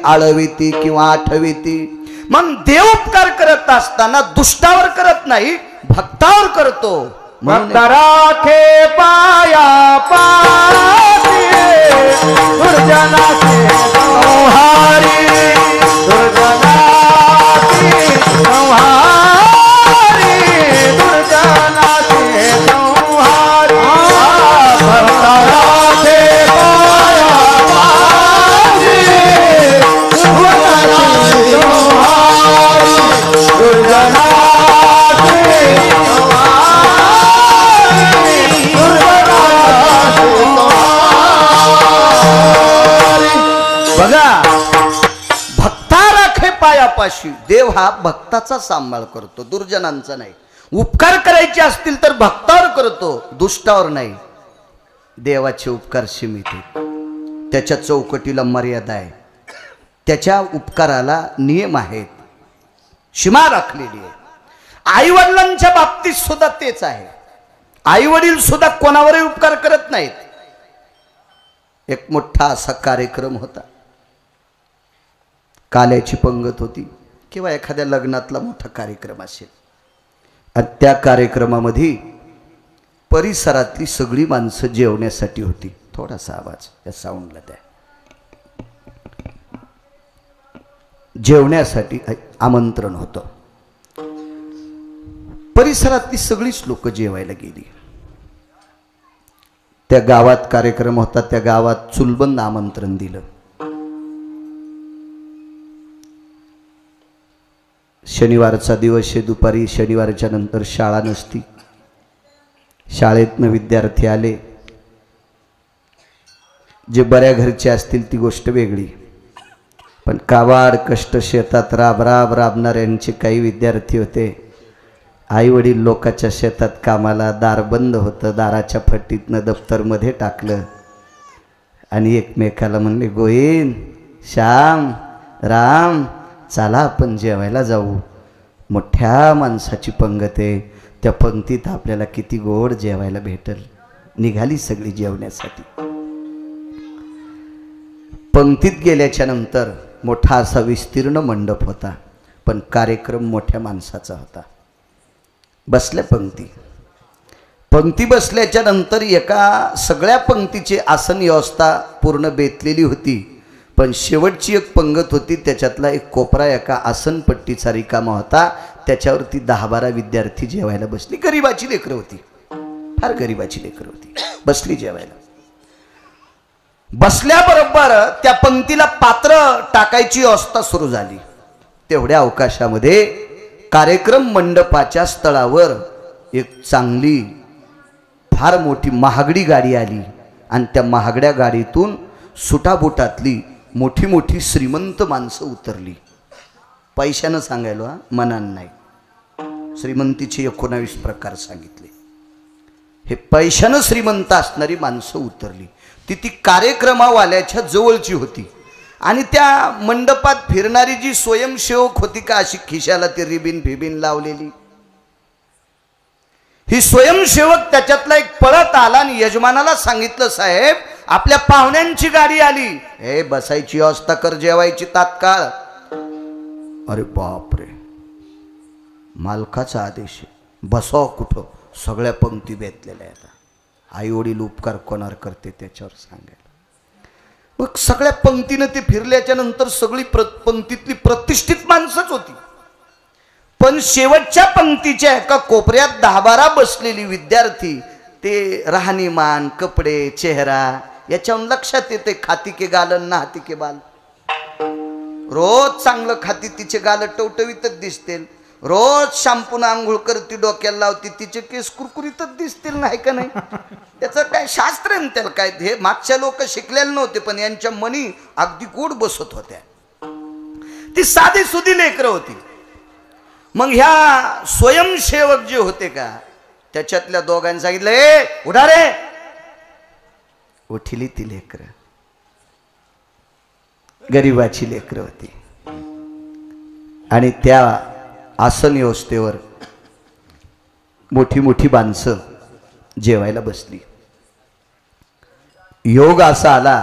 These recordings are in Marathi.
आळविती किंवा आठविती। मग देव उपकार करत असताना दुष्टावर करत नाही, भक्तावर करतो। भक्त राखे पाया पाशी दुर्जनाचे संहारी, दुर्जनाची संहारी, दुर्जनाचे संहारी। भक्त राखे पाया पाशी दुर्जनाचे संहारी, दुर्जनाचे बघा, भक्ता राखे पायापाशी। देव हा भक्ताचा सांभाळ करतो, दुर्जनांचा नाही। उपकार करायचे असतील तर भक्तावर करतो, दुष्टावर नाही। देवाचे उपकार सीमित आहेत, त्याच्या चौकटीला मर्यादा आहे, त्याच्या उपकाराला नियम आहेत, सीमा राखलेली आहे। आई वडिलांच्या बाबतीत सुद्धा तेच आहे। आई वडील सुद्धा कोणावरही उपकार करत नाहीत। एक मोठा असा कार्यक्रम होता, काल्याची पंगत होती किंवा एखाद्या लग्नातला मोठा कार्यक्रम असेल, आणि त्या कार्यक्रमामध्ये परिसरातली सगळी माणसं जेवण्यासाठी होती। थोडासा आवाज या साऊंडला द्या। जेवण्यासाठी आमंत्रण होतं, परिसरातली सगळीच लोक जेवायला गेली। त्या गावात कार्यक्रम होता, त्या गावात चुलबंद आमंत्रण दिलं। शनिवारचा दिवस आहे, दुपारी शनिवारच्या नंतर शाळा नसती। शाळेतनं विद्यार्थी आले, जे बऱ्या घरचे असतील ती गोष्ट वेगळी, पण काबाड कष्ट शेतात राब राब राबणाऱ्यांचे काही विद्यार्थी होते। आई वडील लोकांच्या शेतात कामाला, दार बंद होतं, दाराच्या फटीतनं दफ्तरमध्ये टाकलं आणि एकमेकाला म्हणले, गोविंद, श्याम, राम, चला आपण जेवायला जाऊ। मोठ्या माणसाची पंगत आहे, त्या पंक्तीत आपल्याला किती गोड जेवायला भेटेल। निघाली सगळी जेवण्यासाठी। पंक्तीत गेल्याच्या नंतर मोठा असा विस्तीर्ण मंडप होता, पण कार्यक्रम मोठ्या माणसाचा होता। बसल्या पंक्ती बसल्याच्या नंतर एका सगळ्या पंक्तीची आसन व्यवस्था पूर्ण बेतलेली होती, पण शेवटची एक पंगत होती, त्याच्यातला एक कोपरा एका आसनपट्टीचा रिकामा होता, त्याच्यावरती 10-12 विद्यार्थी जेवायला बसली। गरिबाची लेकरं होती, फार गरिबाची लेकरं होती, बसली जेवायला। बसल्याबरोबर त्या पंक्तीला पात्र टाकायची अवस्था सुरू झाली। तेवढ्या अवकाशामध्ये कार्यक्रम मंडपाच्या स्थळावर एक चांगली फार मोठी महागडी गाडी आली, आणि त्या महागड्या गाडीतून सुटाबुटातली मोठी मोठी श्रीमंत माणसं उतरली। पैशानं सांगायलो हा, मनानं नाही। श्रीमंतीचे 19 प्रकार सांगितले। हे पैशानं श्रीमंत असणारी माणसं उतरली। ती कार्यक्रमावाल्याच्या जवळची होती, आणि त्या मंडपात फिरणारी जी स्वयंसेवक होती का, अशी खिशाला ती रिबीन फिबीन लावलेली, ही स्वयंसेवक त्याच्यातला एक पळत आला आणि यजमानाला सांगितलं, साहेब आपल्या पाहुण्यांची गाडी आली, हे बसायची व्यवस्था कर, जेवायची तात्काळ। अरे बापरे, मालकाचा आदेश आहे, बसाव कुठं, सगळ्या पंक्ती बेतलेल्या आहेत। आई वडील उपकार कोणावर करते त्याच्यावर सांगायला। मग सगळ्या पंक्तीनं ते फिरल्याच्या नंतर सगळी पंक्तीतली प्रतिष्ठित माणसंच होती, पण शेवटच्या पंक्तीच्या एका कोपऱ्यात 10-12 बसलेली विद्यार्थी, ते राहणीमान, कपडे, चेहरा याच्यावरून लक्षात येते, खाती के गालन ना हाती के बाल। रोज चांगलं खाती, तिचे गाल टवटवीतच दिसतील, रोज शॅम्पून आंघोळ करती, डोक्याला लावती, तिचे केस कुरकुरीतच दिसतील, नाही का नाही? त्याचं काय शास्त्र आहे त्याला काय? हे मागच्या लोक शिकलेले नव्हते, पण यांच्या मनी अगदी गोड बसत होत्या। ती साधी सुधी लेकरं होती। मग ह्या स्वयंसेवक जे होते का, त्याच्यातल्या दोघांनी सांगितलं, ए उठा रे। उठली ती लेकरं, गरिबाची लेकरं होती, आणि त्या आसन व्यवस्थेवर मोठी मोठी माणसं जेवायला बसली। योग असा आला,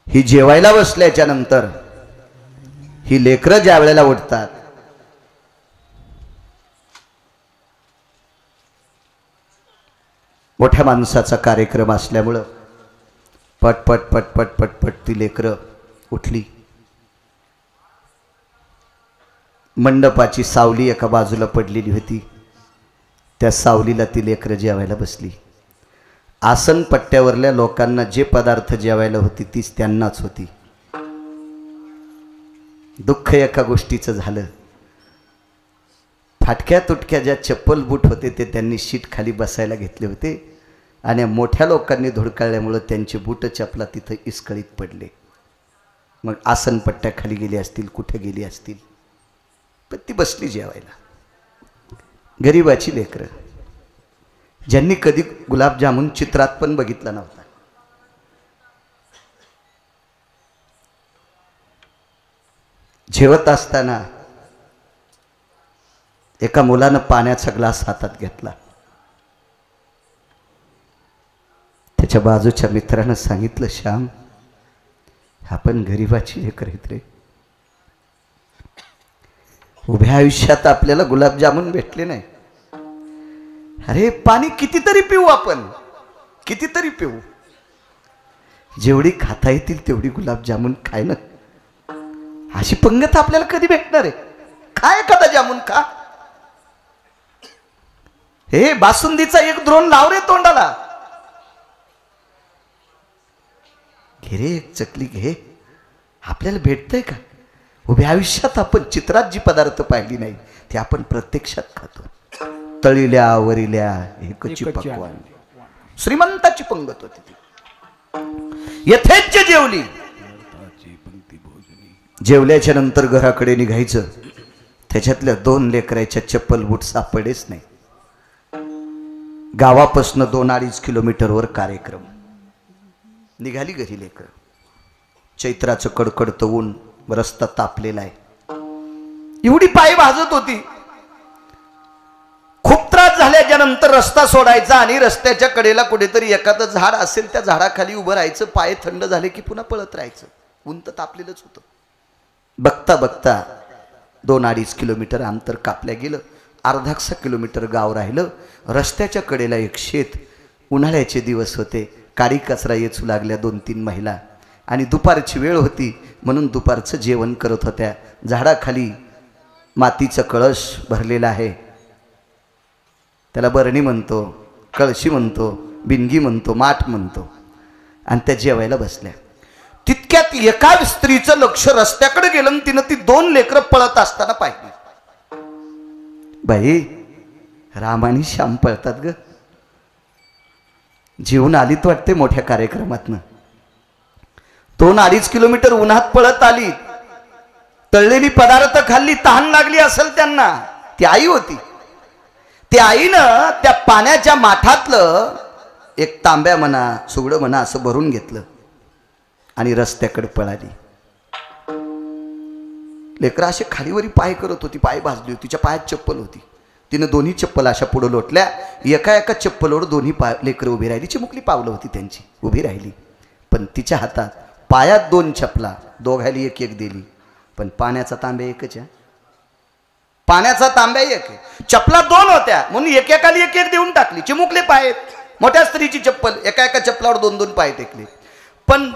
ही जेवायला बसल्याच्या नंतर ही लेकरं ज्या वेळेला उठतात, मोठ्या माणसाचा कार्यक्रम असल्यामुळं पटपट पटपट पटपट ती लेकरं उठली. मंडपाची सावली एका बाजूला पडलेली होती, त्या सावलीला ती लेकरं जेवायला बसली. आसन पट्ट्यावरल्या लोकांना जे पदार्थ जेवायला होती तीच त्यांनाच होती. दुःख एका गोष्टीचं झालं, फाटक्या तुटक्या ज्या चप्पल बूट होते ते त्यांनी शीट खाली बसायला घेतले होते आणि मोठ्या लोकांनी धुडकाळल्यामुळं त्यांचे बूट चपला तिथं इसकळीत पडले. मग आसन पट्ट्या खाली गेली असतील, कुठे गेली असतील, पण ती बसली जेवायला. गरिबाची लेकरं, ज्यांनी कधी गुलाबजामुन चित्रात पण बघितला नव्हता. जेवत असताना एका मुलानं पाण्याचा ग्लास हातात घेतला. त्याच्या बाजूच्या मित्रानं सांगितलं, श्याम, आपण गरिबाची लेकरं आहेत रे. उभ्या आयुष्यात आपल्याला गुलाबजामुन भेटले नाही. अरे पाणी कितीतरी पिऊ, आपण कितीतरी पिऊ, जेवढी खाता येतील तेवढी गुलाबजामुन खाय ना. अशी पंगत आपल्याला कधी भेटणार आहे? काय एखादा जामुन खा. हे बासुंदीचा एक द्रोण लाव रे तोंडाला, घे रे एक चकली घे. आपल्याला भेटतंय का? उभ्या आयुष्यात आपण चित्रात जी पदार्थ पाहिली नाही ती आपण प्रत्यक्षात खातो. तळील्या वरिल्या एकची पकवान. श्रीमंताची पंगत होती ती, यथेच्छ जेवली. जेवल्याच्या नंतर घराकडे निघायचं, त्याच्यातल्या 2 लेकराच्या चप्पल बूट सापडेच नाही. गावापासून 2-2.5 किलोमीटरवर कार्यक्रम. निघाली घरी लेकर. चैत्राचं कडकडतं ऊन, रस्ता तापलेला आहे. एवढी पाय भाजत होती. खूप त्रास झाल्याच्या नंतर रस्ता सोडायचा आणि रस्त्याच्या कडेला कुठेतरी एखादं झाड असेल, त्या झाडाखाली उभं राहायचं. पाय थंड झाले की पुन्हा पळत राहायचं. ऊन तर तापलेलंच होतं. बघता बघता 2-2.5 किलोमीटर अंतर कापल्या गेलं. 1/2 किलोमीटर गाव राहिलं. रस्त्याच्या कडेला एक शेत. उन्हाळ्याचे दिवस होते. काडी कचरा येचू लागल्या 2-3 महिला आणि दुपारची वेळ होती म्हणून दुपारचं जेवण करत होत्या. झाडाखाली मातीचा कळश भरलेला आहे. त्याला बरणी म्हणतो, कळशी म्हणतो, बिनगी म्हणतो, माठ म्हणतो. आणि त्या जेवायला बसल्या. तितक्यात एका स्त्रीचं लक्ष रस्त्याकडे गेलं आणि तिनं ती 2 लेकरं पळत असताना पाहिली. बाई, राम आणि श्याम पळतात ग. जीवन आलीत वाटते मोठ्या कार्यक्रमातनं. 2-2.5 किलोमीटर उन्हात पळत आली. तळलेली पदार्थ खाल्ली, तहान लागली असेल त्यांना. ती आई होती. त्या आईनं त्या पाण्याच्या माठातलं एक तांब्या म्हणा, सुगडं म्हणा, असं भरून घेतलं आणि रस्त्याकडे पळाली. लेकरं असे खालीवरी पाय करत होती. पाय भाजली होती. तिच्या पायात चप्पल होती. तिनं दोन्ही चप्पल अशा पुढं लोटल्या. एका चप्पलवर दोन्ही लेकरं उभी राहिली. चिमुकली पावलं होती त्यांची, उभी राहिली. पण तिच्या हातात पायात 2 चपला, दोघायला 1-1 दिली. पण पाण्याचा तांब्या एकच आहे. पाण्याचा तांब्या एक आहे, चपला 2 होत्या म्हणून एकेकाला 1-1 देऊन टाकली. चिमुकले पाय. मोठ्या स्त्रीची चप्पल, एका चपलावर 2-2 पाय टेकले. पण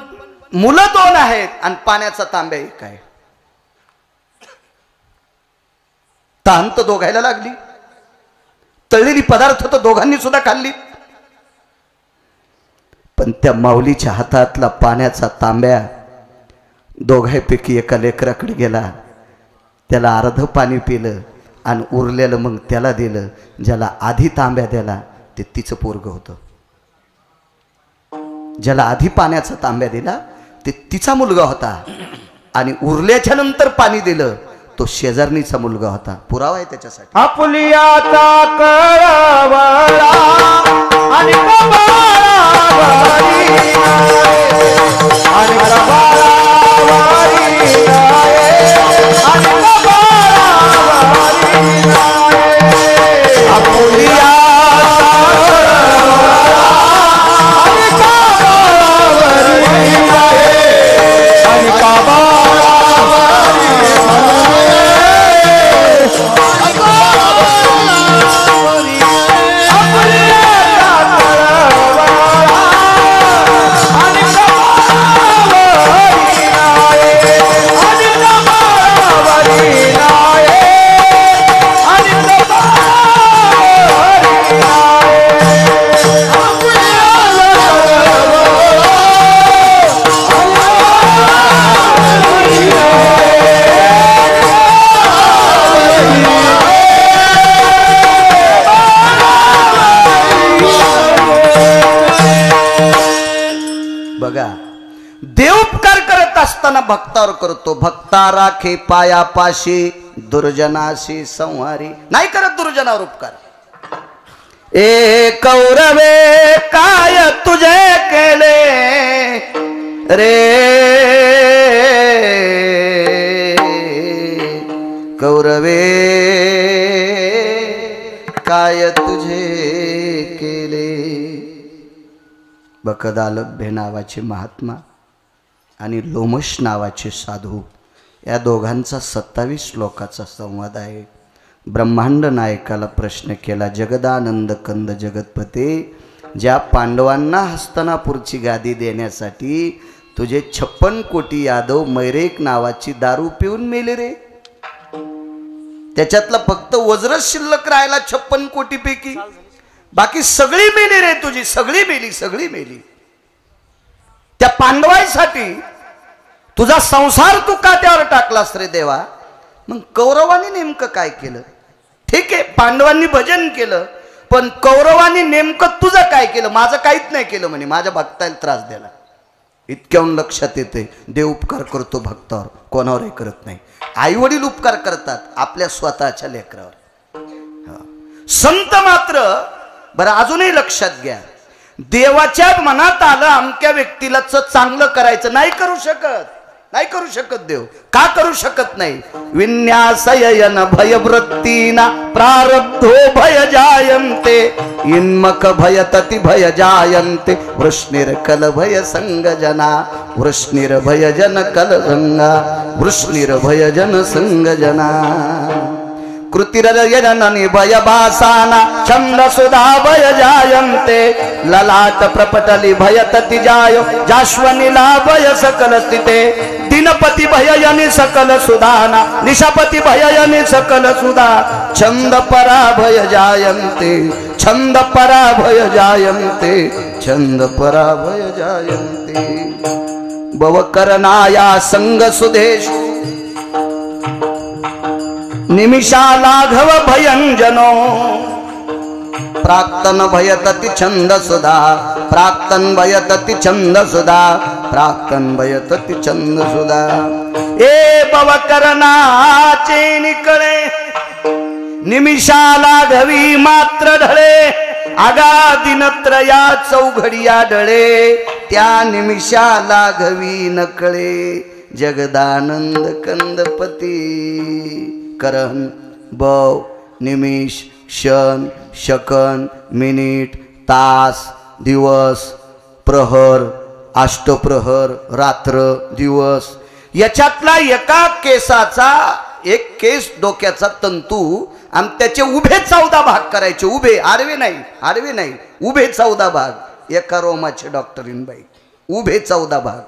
मुलं 2 आहेत आणि पाण्याचा तांब्या एक आहे. तहान तर दोघायला लागली. तळलेली पदार्थ तर दोघांनी सुद्धा खाल्ली. पण त्या माऊलीच्या हातातला पाण्याचा तांब्या दोघांपैकी एका लेकराकडे गेला. त्याला अर्ध पाणी पिलं आणि उरलेलं मग त्याला दिलं. ज्याला आधी तांब्या दिला ते तिचं पोरगं होतं. ज्याला आधी पाण्याचा तांब्या दिला ते तिचा मुलगा होता आणि उरल्याच्या नंतर पाणी दिलं तो शेजारणीचा मुलगा होता. पुरावा आहे त्याच्यासाठी. आपुलियाचा कळवळा आणि करताना भक्तावर करतो. भक्ता राखे पायापाशी दुर्जनाशी संहारी. नाही करत दुर्जनावर उपकार. ए कौरवे काय तुझे केले रे कौरवे काय तुझे केले. बकदालभ्य नावाचे महात्मा आणि लोमश नावाचे साधू या दोघांचा 27 श्लोकाचा संवाद आहे. ब्रह्मांड नायकाला प्रश्न केला, जगदानंद कंद जगतपते, ज्या पांडवांना हस्तनापूरची गादी देण्यासाठी तुझे 56 कोटी यादव मैरेक नावाची दारू पिऊन मेले रे, त्याच्यातला फक्त वज्रच शिल्लक राहिला 56 कोटी पैकी, बाकी सगळी मेली रे तुझी, सगळी मेली, सगळी मेली. त्या पांडवांसाठी तुझा संसार तू काट्यावर टाकलास रे देवा. मग कौरवांनी नेमकं काय केलं? ठीक आहे, पांडवांनी भजन केलं, पण कौरवांनी नेमकं तुझं काय केलं? माझं काहीच नाही केलं म्हणे, माझ्या भक्ताला त्रास दिला. इतक्याहून लक्षात येते देव उपकार करतो भक्तावर, कोणावरही करत नाही. आई वडील उपकार करतात आपल्या स्वतःच्या लेकरावर. संत मात्र बरं अजूनही लक्षात घ्या, देवाच्या मनात आलं अमक्या व्यक्तीला चांगलं करायचं, नाही करू शकत, नाही करू शकत देव. का करू शकत नाही? विन्यासयन भयवृत्तीना प्रारब्धो भय जायन्ते इन्मक भयतति भय जायन्ते वृष्णिर कल भय संगजना वृष्णिर भय जन कल गंगा वृष्णिर भय जन संगजना कृतिरजननि भयभासाना छंद सुधा भय जायन्ते ललाट प्रपटली भयतति जायो जाश्वनिला भय सकल स्थिते दिनपति भययनि सकल सुधाना निशापति भययनि सकल सुधा छंद पराभय जायन्ते छंद पराभय जायन्ते छंद पराभय जायन्ते भवकरणाया संग सुधेषु निमिषा लाघव भयंजनो प्राक्तन भयतति छंद सुधा प्राक्तन भयतति छंद सुधा प्राक्तन भयतति छंद सुधा. ए भवकरणाचे निकळे निमिषा लाघवी मात्र ढळे आगा दिनत्रया चौघडिया ढळे त्या निमिषा लाघवी नकळे जगदानंद कंदपती करण बव निमिष क्षण शकन मिनिट तास दिवस प्रहर अष्टप्रहर रात्र दिवस याच्यातला एका केसाचा एक केस डोक्याचा तंतू आणि त्याचे उभे 14 भाग करायचे. उभे, आडवे नाही, आडवे नाही, उभे 14 भाग. एका रोमाचे डॉक्टरीन बाई उभे 14 भाग.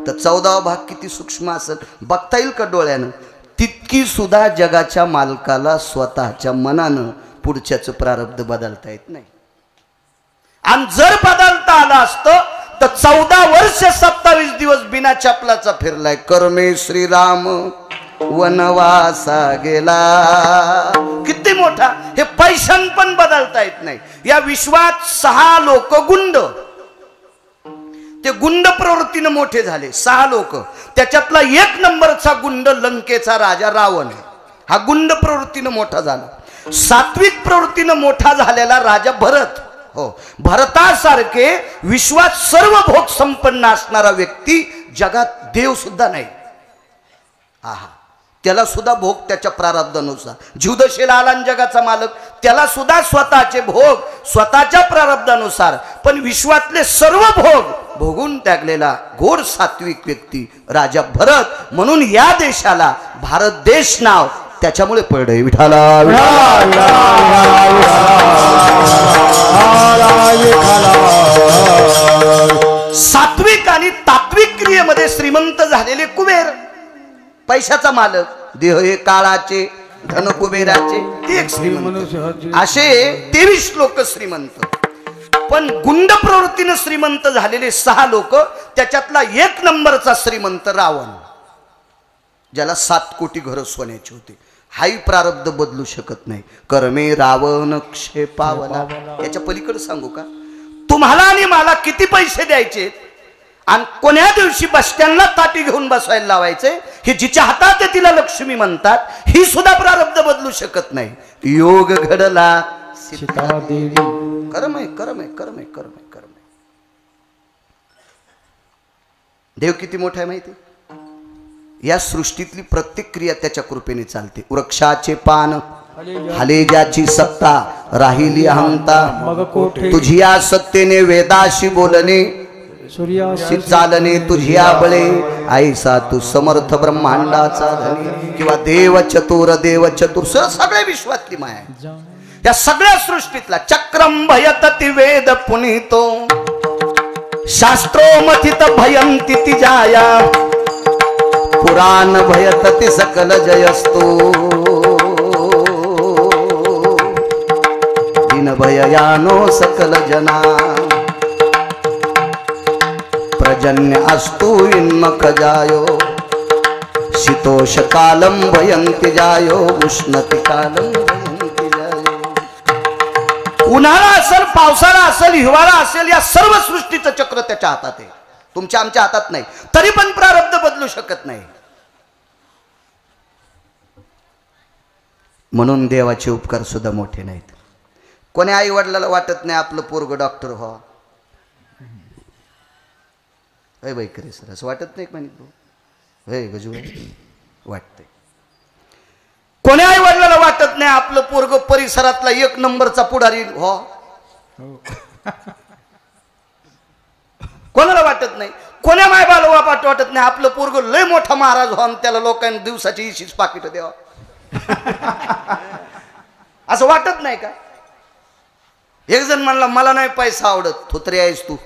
तर 14वा भाग किती सूक्ष्म असेल बघता येईल का डोळ्यानं? तितकी सुद्धा जगाच्या मालकाला स्वतःच्या मनानं पुढच्याचं प्रारब्ध बदलता येत नाही. आणि जर बदलता आलं असतं तर 14 वर्ष 27 दिवस बिना चपलाचा फिरलाय. कर्मे श्रीराम वनवासा गेला. किती मोठा हे पैशान पण बदलता येत नाही. या विश्वात 6 लोक गुंड, ते गुंड प्रवृत्तीने मोठे झाले. 6 लोक, त्याच्यातला 1 नंबरचा गुंड लंकेचा राजा रावण, हा गुंड प्रवृत्तीने मोठा झाला. सात्विक प्रवृत्तीने मोठा झालेला राजा भरत, हो भरतासारखे विश्वात सर्व भोग संपन्न असणारा व्यक्ती जगात देव सुद्धा नाही. आहा, त्याला सुद्धा भोग त्याच्या प्रारब्धानुसार. जीवदशेला आला जगाचा मालक, त्याला सुद्धा स्वतःचे भोग स्वतःच्या प्रारब्धानुसार. पण विश्वातले सर्व भोग भोगून त्यागलेला घोर सात्विक व्यक्ती राजा भरत. म्हणून या देशाला भारत देश नाव त्याच्यामुळे पडले. विठाला सात्विक आणि तात्विक क्रियेमध्ये श्रीमंत झालेले कुबेर, पैशाचा मालक, देह हे काळाचे धन कुबेराचे, ते एक श्रीमंत. असे 23 लोक श्रीमंत. पण गुंड प्रवृत्तीने श्रीमंत झालेले 6 लोक, त्याच्यातला 1 नंबरचा श्रीमंत रावण, ज्याला 7 कोटी घर सोन्याची होते. हाही प्रारब्ध बदलू शकत नाही. कर्मे रावण क्षेपावला. याच्या पलीकडे सांगू का? तुम्हाला आणि मला किती पैसे द्यायचे आणि कोण्या दिवशी बस स्टँडला ताटी घेऊन बसायला लावायचे, हे जिच्या हातात आहे तिला लक्ष्मी म्हणतात. ही सुद्धा प्रारब्ध बदलू शकत नाही. योग घडला सीतादेवी. कर्म आहे, कर्म आहे, कर्म आहे, कर्म आहे, कर्म आहे. देव किती मोठा आहे माहिती? या सृष्टीतली प्रत्येक क्रिया त्याच्या कृपेने चालते. वृक्षाचे पान हले ज्याची सत्ता, राहिली अहंता. मग कोठे तुझिया सत्तेने वेदाशी बोलणे, सूर्याशी चालणे तुझिया बळे. ऐसा तू समर्थ ब्रह्मांडाचा धनी. किंवा देव चतुर, देव चतुर, सगळ्या विश्वातली माया आहे. या सगळ्या सृष्टीतला चक्रम भयतति वेद पुनीतो, शास्त्रो मथित भयंती तिजाया. पुराण भयतति सकल जयस्तु, दिन भययानो सकल जना. प्रजन्य अस्तु इन्मख जायो, शीतोष कालम भयंती जायो, उष्णति कालम भयंती जायो. उन्हाळा असेल, पावसाळा असेल, हिवाळा असेल, या सर्व सृष्टीचं चक्र त्याच्या हातात आहे. तुमच्या आमच्या हातात नाही. तरी पण प्रारब्ध बदलू शकत नाही. म्हणून देवाचे उपकार सुद्धा मोठे नाहीत. कोण्या आई वडिलाला वाटत नाही आपलं पोरग डॉक्टर हो. अय बाई करे सर, असं वाटत नाही म्हणित हे गजू वाटतंय. कोण्या आई वडिलाला वाटत नाही आपलं पोरग परिसरातला 1 नंबरचा पुढारी हो. कोणाला वाटत नाही. कोण्या मायबाला वाटत नाही आपलं पोरग लय मोठा महाराज हो, त्याला लोकांनी दिवसाची 20 पाकिट द्यावा. असं वाटत नाही का? एक जण म्हणला मला नाही पैसा आवडत. थोतरी आहेस तू,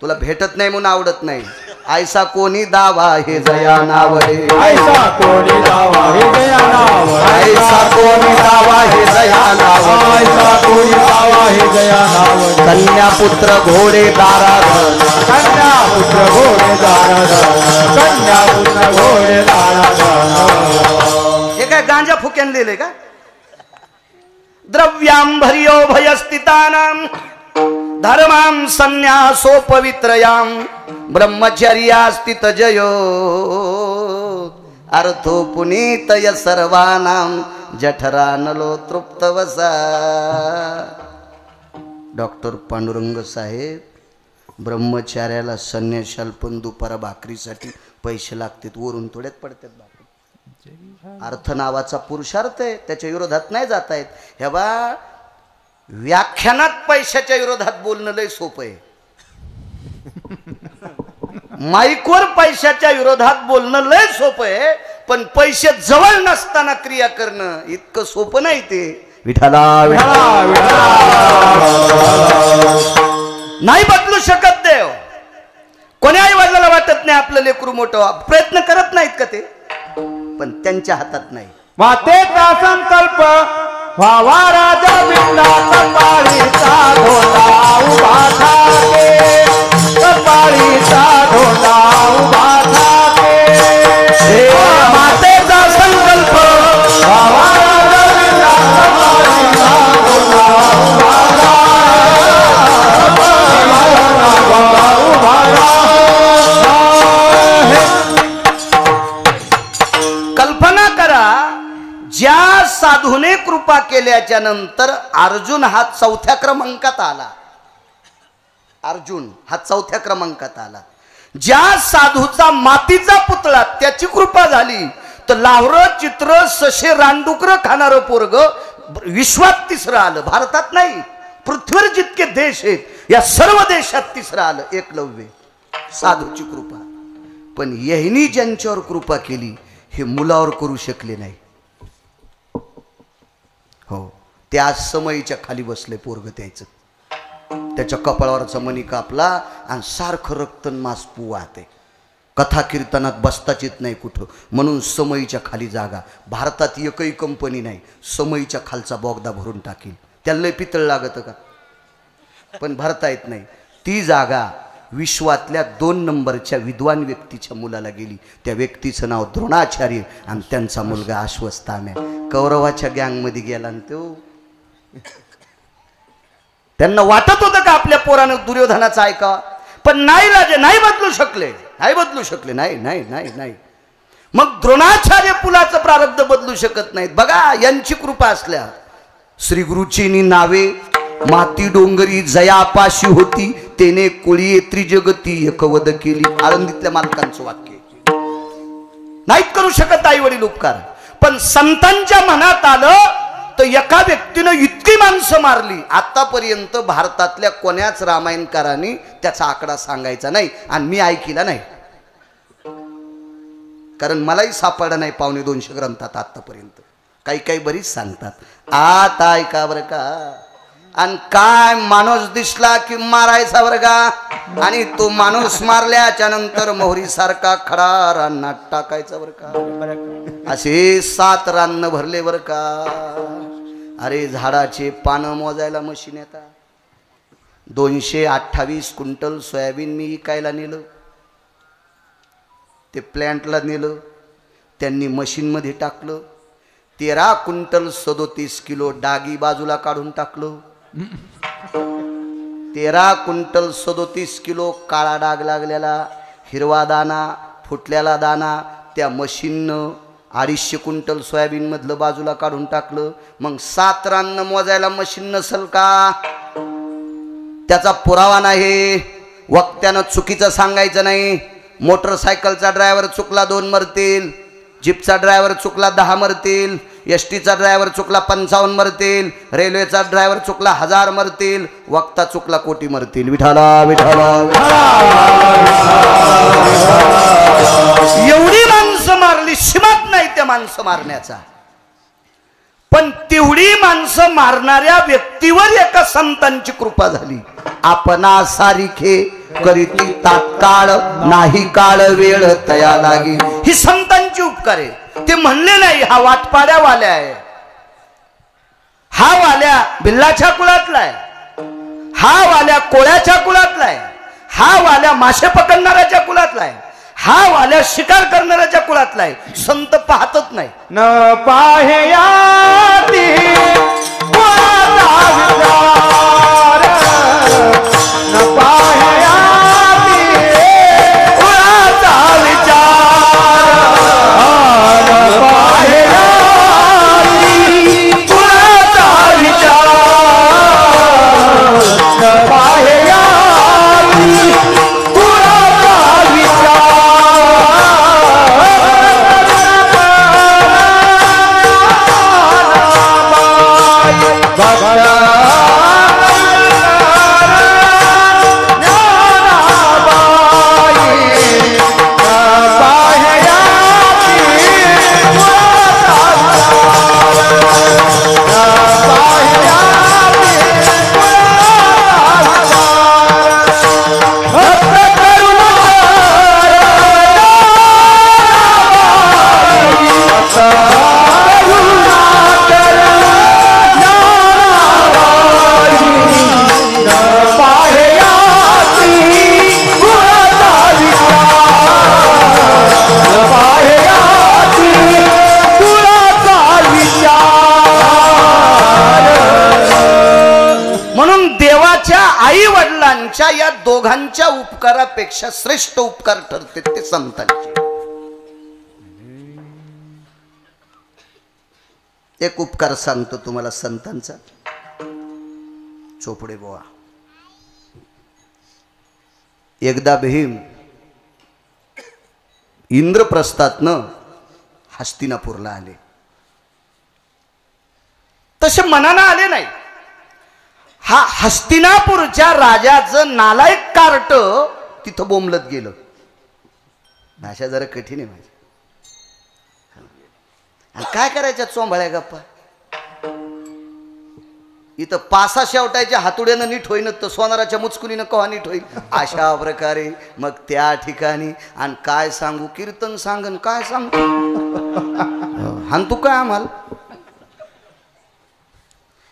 तुला भेटत नाही म्हणून आवडत नाही. ऐसा कोणी दावा हे जया नावडे, ऐसा कोणी दावा हे जया नाव, ऐसा कोणी दावा हे जया नाव, ऐसा कोणी दावा हे जया नाव. कन्या पुत्र घोडे दाराधन, कन्या पुत्र घोडे दाराधन, कन्या पुत्र घोडे दाराधन. हे काय गांजा फुक्यान लिहिलंय का? द्रव्यांभर्यो भयस्थितानां धर्मां संन्यासोपवित्रयां ब्रह्मचर्यास्थित जयो अर्थो पुनीतय सर्वानां जठरानलो तृप्तवसा. डॉक्टर पांडुरंग साहेब, ब्रह्मचार्याला संन्याशाल पण दुपारा भाकरीसाठी पैसे लागतात, वरून थोड्यात पडतात. अर्थ नावाचा पुरुषार्थ आहे, त्याच्या विरोधात नाही जाता येत. हे बा, व्याख्यानात पैशाच्या विरोधात बोलणं लय सोपं आहे. माईकवर पैशाच्या विरोधात बोलणं लय सोपं आहे, पण पैसे जवळ नसताना क्रिया करणं इतकं सोपं नाही. ते विठाला नाही बदलू शकत देव. कोण्या आई वडिलाला वाटत नाही आपलं लेकरू मोठं, प्रयत्न करत नाहीत का ते? पण त्यांच्या हातात नाही. मातेचा संकल्प व्हावा राजा बिंदा, कपाळीचा धोंडा उभा थाके, कपाळीचा धोंडा उभा थाके. मातेचा संकल्प व्हावा राजा बिंदा, कपाळीचा धोंडा उभा कल्पना करा, ज्या साधूने कृपा केल्याच्या नंतर अर्जुन हा 4थ्या क्रमांकात आला. अर्जुन हा 4थ्या क्रमांकात आला. ज्या साधूचा मातीचा पुतळा त्याची कृपा झाली, तर लावरं चित्र सशे रानडुकर खाणारं पोरग विश्वात 3रं आलं. भारतात नाही, पृथ्वीवर जितके देश आहेत या सर्व देशात 3रं आलं. एकलव्य, साधूची कृपा. पण यांनी ज्यांच्यावर कृपा केली हे मुलावर करू शकले नाही. हो, ते आज समईच्या खाली बसले पोरग त्याचं. त्याच्या कपाळावरचा मणी कापला आणि सारखं रक्त मांस वाहते. कथा कीर्तनात बसताच येत नाही कुठं, म्हणून समईच्या खाली जागा. भारतात एकही कंपनी नाही समईच्या खालचा बोगदा भरून टाकील. त्याला लय पितळ लागतं का? पण भरता येत नाही. ती जागा विश्वातल्या 2 नंबरच्या विद्वान व्यक्तीच्या मुलाला गेली. त्या व्यक्तीचं नाव द्रोणाचार्य आणि त्यांचा मुलगा अश्वत्थाम्या. कौरवाच्या गँगमध्ये गेला आणि तो त्यांना वाटत होतं का आपल्या पोरानं दुर्योधनाचं ऐकावं? पण नाही बदलू शकले, नाही. मग द्रोणाचार्य पुलाचं प्रारब्ध बदलू शकत नाहीत. बघा यांची कृपा असल्या श्री गुरुचीनी नावे माती डोंगरी जयापाशी होती, तेने कोळी त्रिजगती एकवद केली. आळंदीतल्या मालकांचं वाक्य. नाहीत करू शकत आई वडील उपकार, पण संतांच्या मनात आलं तर एका व्यक्तीनं इतकी माणसं मारली, आतापर्यंत भारतातल्या कोण्याच रामायणकारांनी त्याचा आकडा सांगायचा नाही आणि मी ऐकिला नाही, कारण मलाही सापडला नाही 250 ग्रंथात आतापर्यंत. काही बरीच सांगतात. आता ऐका बरं का. आणि काय माणूस दिसला की मारायचा बरं का, आणि तो माणूस मारल्याच्या नंतर मोहरी सारखा खडा रानात टाकायचा बरं का. असे 7 रान भरले बरं का. अरे झाडाचे पानं मोजायला मशीन येतात. 228 क्विंटल सोयाबीन मी विकायला नेलं, ते प्लॅन्टला नेलं, त्यांनी मशीनमध्ये टाकलं. 13 क्विंटल 37 किलो डागी बाजूला काढून टाकलं. 13 क्विंटल 37 किलो काळा डाग लागलेला, हिरवा दाना, फुटलेला दाना त्या मशीननं 250 क्विंटल सोयाबीन मधलं बाजूला काढून टाकलं. मग 7 रान मोजायला मशीन नसल का? त्याचा पुरावा नाही. वक्त्यानं चुकीचं सांगायचं नाही. मोटरसायकलचा ड्रायव्हर चुकला 2 मरतील, जीपचा ड्रायव्हर चुकला 10 मरतील, एसटीचा ड्रायव्हर चुकला 55 मरतील, रेल्वेचा ड्रायव्हर चुकला 1000 मरतील, वक्ता चुकला कोटी मरतील. विठाला विठाला. एवढी माणसं मारली, सीमाच नाही त्या माणसं मारण्याचा. पण तेवढी माणसं मारणाऱ्या व्यक्तीवर एका संतांची कृपा झाली. आपणा सारिखे करीती तात्काळ, नाही काळ वेळ तया लागी. ही संतांची उपकार आहे. ते म्हणले नाही हा वाटपाड्या वाल्या आहे, हा वाल्या बिल्लाच्या कुळातला आहे, हा वाल्या कोळ्याच्या कुळातला आहे, हा वाल्या मासे पकडणाऱ्याच्या कुळातला आहे, हा वाल्या शिकार करणाऱ्याच्या कुळातला आहे. संत पाहतच नाही. न पाहयाती कोणाचा विचार, न पाहयाती कोणाचा विचार, न पाहयाती कोणाचा विचार, न पाहयाती कोणाचा विचार. या दोघांच्या उपकारापेक्षा श्रेष्ठ उपकार ठरते ते संतांचे. एक उपकार सांगतो तुम्हाला संतांचा. चोपडे बोवा एकदा भीम इंद्रप्रस्थातनं हस्तिनापूरला आले. तसे मनानं आले नाही. हा हस्तिनापूरच्या राजाचं नालायक कार्ट तिथं बोंबलत गेलं. भाषा जरा कठीण आहे माझी. काय करायच्या चोंभाळ्या गप्पा. इथं पासा शेवटायच्या हातुड्यानं नीट होईन तर सोनाराच्या मुचकुलीनं कवा नीट होईल. अशा प्रकारे मग त्या ठिकाणी आणि काय सांगू, कीर्तन सांगन काय सांगू, हान तू काय आम्हाला.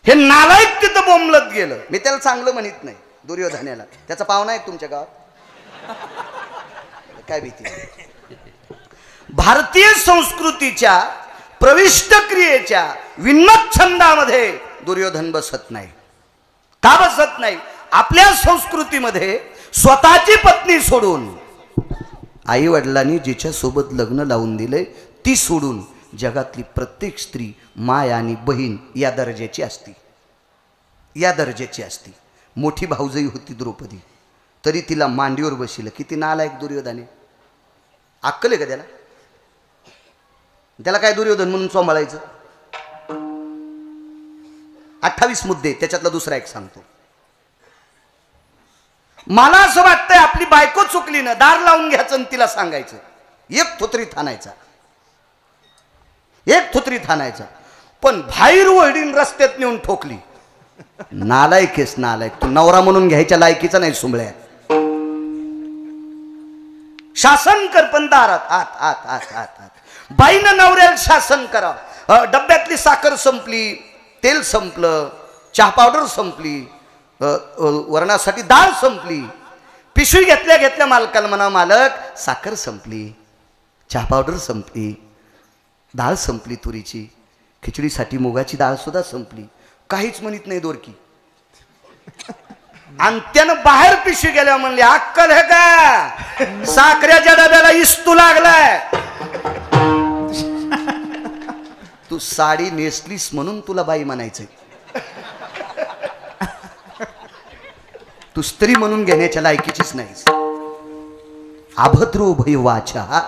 हे नालायक तिथं बोंबलत गेलं. मी त्याला चांगलं म्हणत नाही, दुर्योधनाला. त्याचा पाहुणा आहे तुमच्या गावात. काय भीती. भारतीय संस्कृतीच्या प्रविष्ट क्रियेच्या विन्मत छंदामध्ये दुर्योधन बसत नाही. का बसत नाही? आपल्या संस्कृतीमध्ये स्वतःची पत्नी सोडून, आई वडिलांनी जिच्या सोबत लग्न लावून दिले ती सोडून जगातली प्रत्येक स्त्री माय आणि बहीण या दर्जाची असती, या दर्जाची असती. मोठी भाऊजई होती द्रौपदी, तरी तिला मांडीवर बसिलं. किती नालायक दुर्योधने. अक्कल आहे का त्याला? त्याला काय दुर्योधन म्हणून चोंबाळायचं? 28 मुद्दे, त्याच्यातला दुसरा एक सांगतो. मला असं वाटतंय आपली बायको चुकली ना, दार लावून घ्यायचं आणि तिला सांगायचं, एक थोतरीत आणायचा, एक थोतरीत आणायचा. पण बाहेर वडील रस्त्यात नेऊन ठोकली. नालायकेस नालायक. तू नवरा म्हणून घ्यायच्या लायकीचा नाही सुंबळ्या. शासन कर पण दारात आत आत आत आत आत. बाईनं नवऱ्याला शासन करा. डब्यातली साखर संपली, तेल संपलं, चहा पावडर संपली, वरणासाठी डाळ संपली. पिशवी घेतल्या घेतल्या मालकाला म्हणा, मालक साखर संपली, चहा पावडर संपली, डाळ संपली तुरीची, खिचडीसाठी मुगाची डाळ सुद्धा संपली. काहीच म्हणत नाही दोरकी. आणि त्यानं बाहेर पिशवी गेल्या म्हणले, अक्कल आहे का? साखरेच्या डब्याला इस्तू लागलाय. तू साडी नेसलीस म्हणून तुला बाई म्हणायचंय. तू स्त्री म्हणून घेण्याच्या लायकीचीच नाहीस. अभद्रो भय वाचा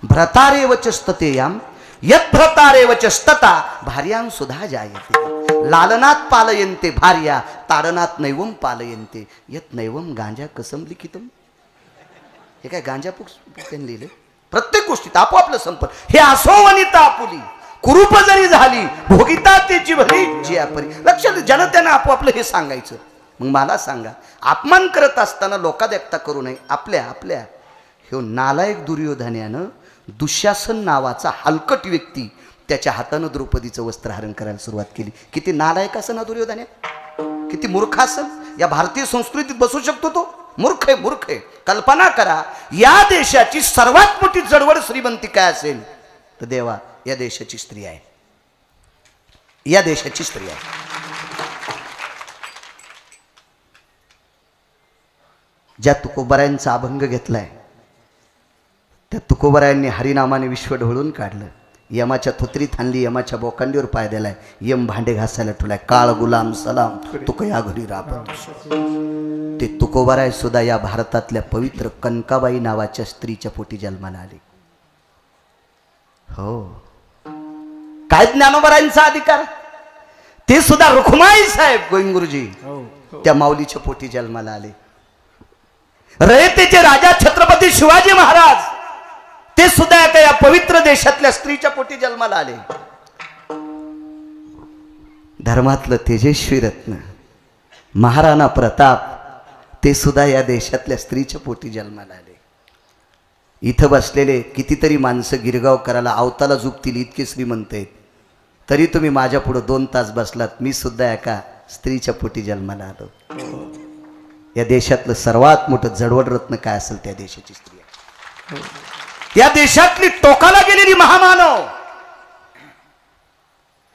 भ्रतारे वचस्ततेयाम यत भ्रतारे वचस्तता भार्यां सुधा जायते. लालनात पालयन्ते भार्या ताडनात नैवम पालयन्ते यत नैवम गांजा कसम लिखितम. हे काय गांजा त्यांनी लिहिले? प्रत्येक गोष्टीत आपोआपलं संपल. हे असो वनिता आपुली कुरूप जरी झाली भोगिता त्याची भरी जी आपली. लक्षात जनतेनं आपोआपलं हे सांगायचं. मग मला सांगा, अपमान करत असताना लोकात एकता करू नये. आपल्या आपल्या हे नालायक दुर्योधनानं दुःशासन नावाचा हलकट व्यक्ती त्याच्या हातानं द्रौपदीचं वस्त्रहरण करायला सुरुवात केली. किती नालायक असं ना दुर्योधन, किती मूर्ख असेल. या भारतीय संस्कृतीत बसू शकतो तो? मूर्ख आहे, मूर्ख आहे. कल्पना करा, या देशाची सर्वात मोठी जडवड श्रीमंती काय असेल तर देवा या देशाची स्त्री आहे. या देशाची स्त्री आहे. ज्या तुकोबारायांचा अभंग घेतलाय त्या तुकोबारायांनी हरिनामाने विश्व ढवळून काढलं. यमाच्या थोतरीत आणली, यमाच्या बोकांडीवर पाय दिलाय, यम भांडे घासायला ठेवलाय. काळ गुलाम सलाम तुक या घरी राबत. ते तुकोबाराय सुद्धा या भारतातल्या पवित्र कनकाबाई नावाच्या स्त्रीच्या पोटी जन्माला आले. हो, काय ज्ञानोबारायांचा अधिकार. ते सुद्धा रुखमाई साहेब गोविंदगुरुजी त्या माऊलीच्या पोटी जन्माला आले. रयतेचे राजा छत्रपती शिवाजी महाराज ते सुद्धा एका या पवित्र देशातल्या स्त्रीच्या पोटी जन्माला आले. धर्मातलं तेजस्वी रत्न महाराणा प्रताप ते सुद्धा या देशातल्या स्त्रीच्या पोटी जन्माला आले. इथं बसलेले कितीतरी माणसं गिरगाव करायला आवताला झुकतील इतके श्रीमंत आहेत, तरी तुम्ही माझ्या पुढे 2 तास बसलात. मी सुद्धा एका स्त्रीच्या पोटी जन्माला आलो. या देशातलं सर्वात मोठं जडवड रत्न काय असेल त्या देशाची स्त्री आहे. या देशातली टोकाला गेलेली महामानव,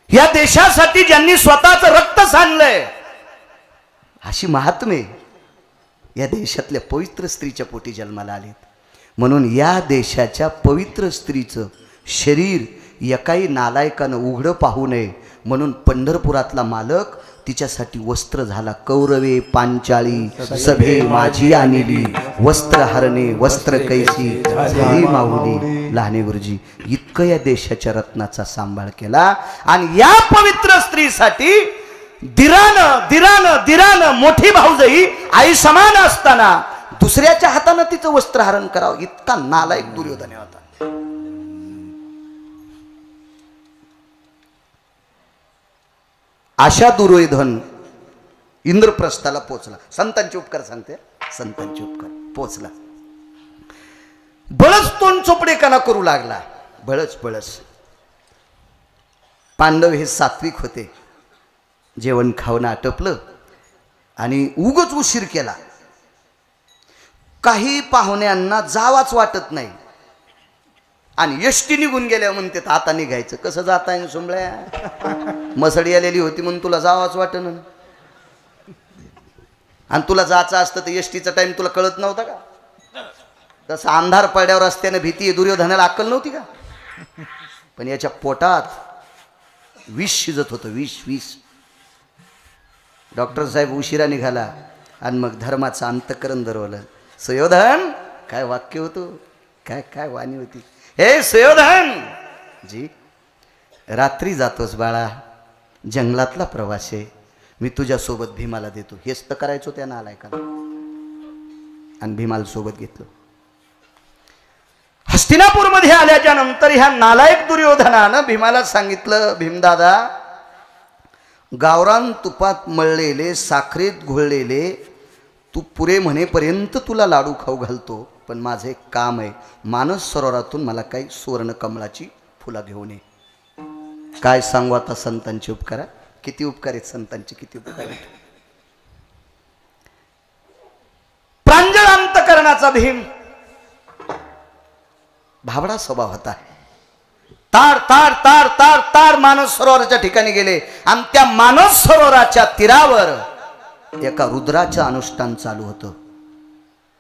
या देशासाठी ज्यांनी स्वतःचं रक्त सांडलंय अशी महात्मे या देशातल्या पवित्र स्त्रीच्या पोटी जन्माला आलेत. म्हणून या देशाच्या पवित्र स्त्रीचं शरीर एकाही नालायकानं उघडं पाहू नये म्हणून पंढरपुरातला मालक तिच्यासाठी वस्त्र झाला. कौरवे पांचाळी सभे माझी आणली वस्त्र हरणे वस्त्र कैसी झाली माऊली. लहाने गुरुजी इतकं या देशाच्या रत्नाचा सांभाळ केला. आणि या पवित्र स्त्रीसाठी दिरानं दिरानं दिरानं मोठी भाऊजाई आई समान असताना दुसऱ्याच्या हातानं तिचं वस्त्रहरण करावं इतका नालायक दुर्योधन होता. अशा दुर्योधन इंद्रप्रस्थाला पोचला. संतांचे उपकार सांगते, संतांचे उपकार. पोचला, बळच तोंड चोपडेपणा करू लागला. बळच बळच. पांडव हे सात्विक होते. जेवण खाऊन आटपलं आणि उगच उशीर केला. काही पाहुण्यांना जावाच वाटत नाही आणि यष्टी निघून गेल्या म्हणते आता निघायचं. कसं जाता येईल सुंबळ्या? मसडी आलेली होती म्हणून तुला जावाच वाटन. आणि तुला जायचं असतं तर एसटीचा टाइम तुला कळत नव्हता का? तसं अंधार पडल्यावर रस्त्याने भीती दुर्योधनाला अक्कल नव्हती का? पण याच्या पोटात विष शिजत होतं, विष. डॉक्टर साहेब उशिरा निघाला आणि मग धर्माचं अंतकरण दरवलं. सुयोधन, काय वाक्य होतं, काय वाणी होती. हे सुयोधन जी, रात्री जातोस बाळा, जंगलातला प्रवास आहे, मी तुझ्यासोबत भीमाला देतो. हेच तर करायचो त्या नालायकाला. आणि भीमाला सोबत घेतलं. हस्तिनापूरमध्ये आल्याच्या नंतर ह्या नालायक दुर्योधनानं भीमाला सांगितलं, भीमदादा, गावरान तुपात मळलेले, साखरेत घोळलेले तू पुरे म्हणेपर्यंत तुला लाडू खाऊ घालतो, पण माझं एक काम आहे, मानस सरोवरातून मला काही सुवर्ण कमळाची फुलं घेऊन ये. काय सांगू आता संतांचे उपकार, किती उपकार आहेत संतांचे, किती उपकार आहेत. प्रांजळ अंतकरणाचा भीम, भाबडा स्वभाव होता. तार तार तार तार तार मानस सरोवराच्या ठिकाणी गेले आणि त्या मानस सरोवराच्या तीरावर एका रुद्राचं अनुष्ठान चालू होतं.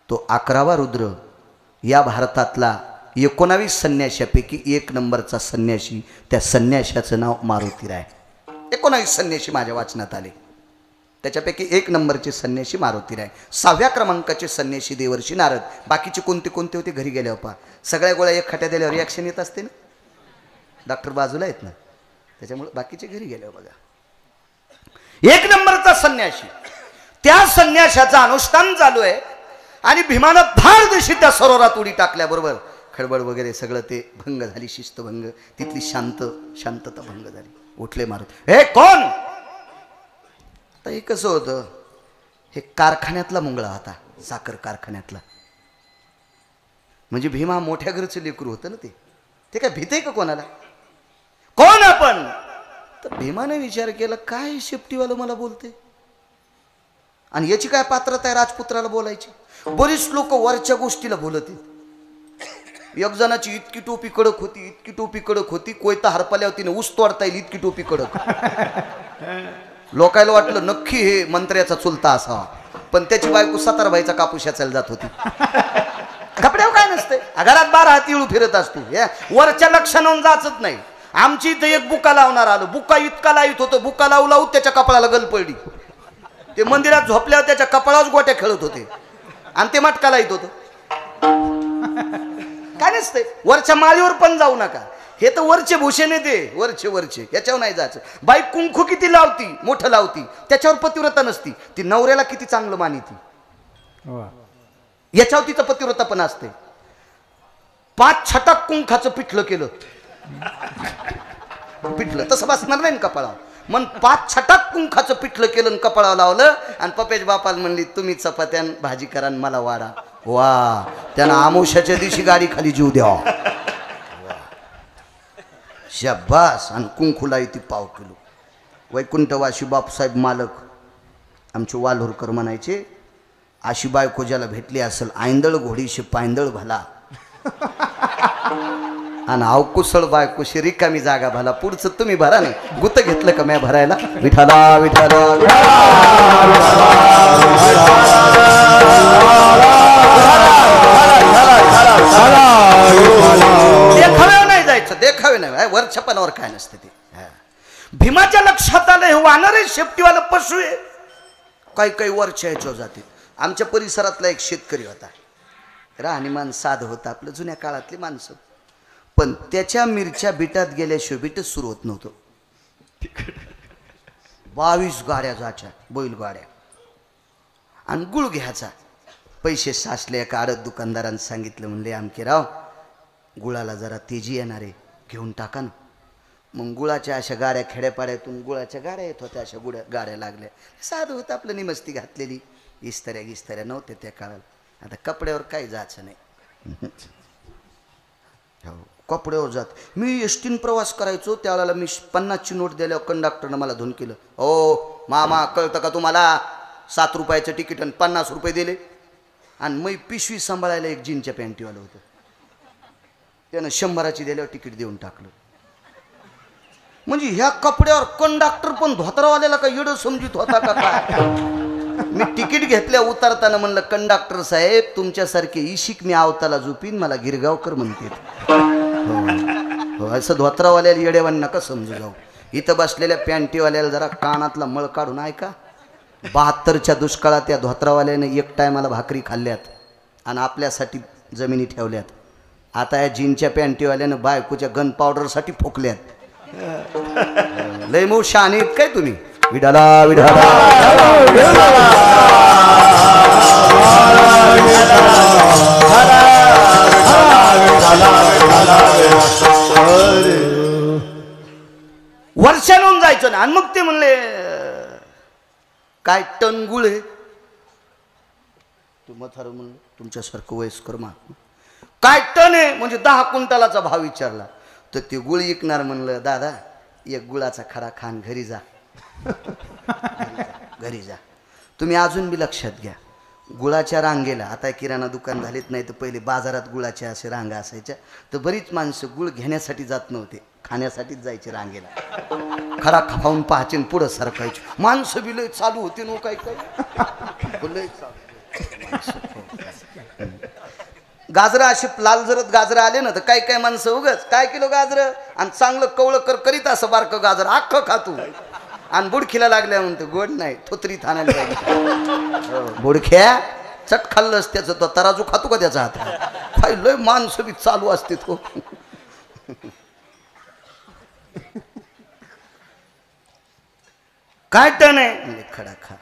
तो 11वा रुद्र या भारतातला 19 संन्याशापैकी 1 नंबरचा संन्याशी, त्या संन्याशाचं नाव मारुतीराय. 19 संन्याशी माझ्या वाचनात आले, त्याच्यापैकी 1 नंबरचे संन्याशी मारुतीराय. 6व्या क्रमांकाचे संन्याशी देवर्षी नारद. बाकीचे कोणते कोणते होते घरी गेल्यावर पहा. सगळ्या गोळ्या एक खट्या दिल्यावर रिॲक्शन येत असते ना, डॉक्टर बाजूला आहेत ना, त्याच्यामुळे बाकीचे घरी गेल्यावर बघा. 1 नंबरचा संन्याशी, त्या संन्याशाचं अनुष्ठान चालू आहे आणि भीमानं फार दिवशी त्या सरोवरात उडी टाकल्याबरोबर खडबड वगैरे सगळं ते भंग झाली, शिस्तभंग, तिथली शांतता भंग झाली. उठले मारुती, हे कोण? तर हे कसं होतं, हे कारखान्यातला मुंगळा होता, साखर कारखान्यातला. म्हणजे भीमा मोठ्या घरचं लेकरू होतं ना ते काय भीते का कोणाला? कोण आपण? तर भीमाने विचार केला, काय शेपटीवालं मला बोलते आणि याची काय पात्रता आहे राजपुत्राला बोलायची. बरीच लोक वरच्या गोष्टीला बोलत. एक जणाची इतकी टोपी कडक होती, इतकी टोपी कडक होती, कोयता हरपाल्या होती ना, ऊस तोडता येईल इतकी टोपी कडक. लोकायला वाटलं नक्की हे मंत्र्याचा चुलता असावा, पण त्याची बायको सतारबाईचा कापूस याचायला जात होती. कपड्यावर काय नसते, घरात 12 हाती इळू फिरत असतो, वरच्या लक्षणावरून जाचत नाही. आमची इथं एक बुका लावणार आलं, बुका इतका लाईत होतं, बुका लावू लावू त्याच्या कपाळाला गल पडली. ते मंदिरात झोपल्यावर त्याच्या कपाळावर गोट्या खेळत होते आणि ते मटका लाईत होतं. काय नसते, वरच्या माळीवर पण जाऊ नका, हे तर वरचे भूषण आहे, ते वरचे याच्यावर नाही जायचं. बाई कुंकू किती लावती, मोठं लावती, त्याच्यावर पतिव्रता नसती. ती नवऱ्याला किती चांगलं मानिती, याच्यावर तिचं पतिव्रता पण असते. 5 छटाक कुंखाचं पिठलं केलं, पिठलं तसं बसणार नाही ना कपाळावर, मग 5 छटाक कुंखाचं पिठलं केलं कपाळावर लावलं आणि पपेश बापाला म्हणली, तुम्ही चपात्यान भाजी करा मला वाडा. वा, त्यानं आमुष्याच्या दिवशी गाडी खाली जीव द्यावा. शाबास. आणि कुंकुला ती 1/2 किलो. वैकुंठवासी बापूसाहेब मालक आमचे वाल्होरकर म्हणायचे, अशी बायको ज्याला भेटली असेल, आंधळ घोडीशी पायंदळ भला आणि अवकुसळ बायकोशी रिकामी जागा भला. पुढचं तुम्ही भरा नाही, गुत घेतलं का म्या भरायला. विठाला विठाला देखावे नाही जायचं, देखावे नाही, वर छपनावर काय नसते ते. भीमाच्या लक्षात आलं, हे वानरे शेपटीवाला पशु आहे. काही वरच्या ह्याच्यावर जाते. आमच्या परिसरातला एक शेतकरी होता, राहणीमान साध होता, आपलं जुन्या काळातली माणसं, पण त्याच्या मिरच्या बिटात गेल्याशिवाय बिटच सुरू होत नव्हतं. 22 गाड्या जायच्या, बैलगाड्या, आणि गुळ घ्यायचा. पैसे साचले, एका आडत दुकानदारांनी सांगितलं, म्हणले आमके राव, गुळाला जरा तेजी येणार आहे, घेऊन टाका ना. मग गुळाच्या अशा गाड्या, खेड्यापाड्यातून गुळाच्या गाड्या येत होत्या, अशा गाड्या लागल्या. साधं होतं आपलं, निमस्ती घातलेली, इस्त्र्या नव्हत्या त्या काळाला. आता कपड्यावर काही जायचं नाही, हो कपड्यावर जात. मी एसटीन प्रवास करायचो त्यावेळेला, मी 50ची नोट दिल्यावर कंडक्टरनं मला धून केलं, ओ मामा कळतं का तुम्हाला, 7 रुपयाचं तिकीट आणि 50 रुपये दिले. आणि मी पिशवी सांभाळायला एक जीनच्या पॅन्टीवालं होतं, त्यानं 100ची दिल्यावर तिकीट देऊन टाकलं. म्हणजे ह्या कपड्यावर कंडक्टर पण धोतरावाल्याला का येडं समजित होता का काय. मी तिकीट घेतल्या उतरताना म्हणलं कंडक्टर साहेब तुमच्यासारखे इशिक मी आवताला झोपीन मला गिरगावकर म्हणते. हो असं धोत्रावाल्याला येडेवान नका समजू जाऊ. इथं बसलेल्या पॅन्टीवाल्याला जरा कानातला मळ काढून ऐका. 72च्या दुष्काळात त्या धोत्रावाल्याने एक टायमाला भाकरी खाल्ल्यात आणि आपल्यासाठी जमिनी ठेवल्यात. आता या जीनच्या पॅन्टीवाल्यानं बायकोच्या गन पावडरसाठी फोकल्यात. लय मऊ शहाणे आहेत काय तुम्ही. विडाला विडाला वर्षांहून जायचं ना. आणि मग ते म्हणले काय टन गुळ आहे. तू म्हातारं म्हणलं तुमच्यासारखं वयस्कर महात्मा काय टन आहे म्हणजे 10 क्विंटलाचा भाव विचारला. तर ते गुळ विकणार म्हणलं दादा एक गुळाचा खडा खान घरी जा. घरी जा. तुम्ही अजून बी लक्षात घ्या गुळाच्या रांगेला आता किराणा दुकान झालेत नाही तर पहिले बाजारात गुळाच्या असे रांगा असायच्या. तर बरीच माणसं गुळ घेण्यासाठी जात नव्हते खाण्यासाठीच जायचे रांगेला. खडा खाऊन पाहायचे पुढं सरकायचे. माणसं बी लय चालू होते नो काय काय लय गाजरं असे लाल जरत गाजरं आले ना तर काही काही माणसं उगच काय किलो गाजरं आणि चांगलं कवळं करीत असं बारकं गाजर अख्खं खातू आणि बुडखीला लागल्या म्हणतो गोड नाही थोतरीत आणायला पाहिजे. बुडख्या चट खाल्लंच त्याचं तो तराजू खातो का त्याचा हात काय लय माणसं बी चालू असते तो. काय टन आहे म्हणजे खडा खा.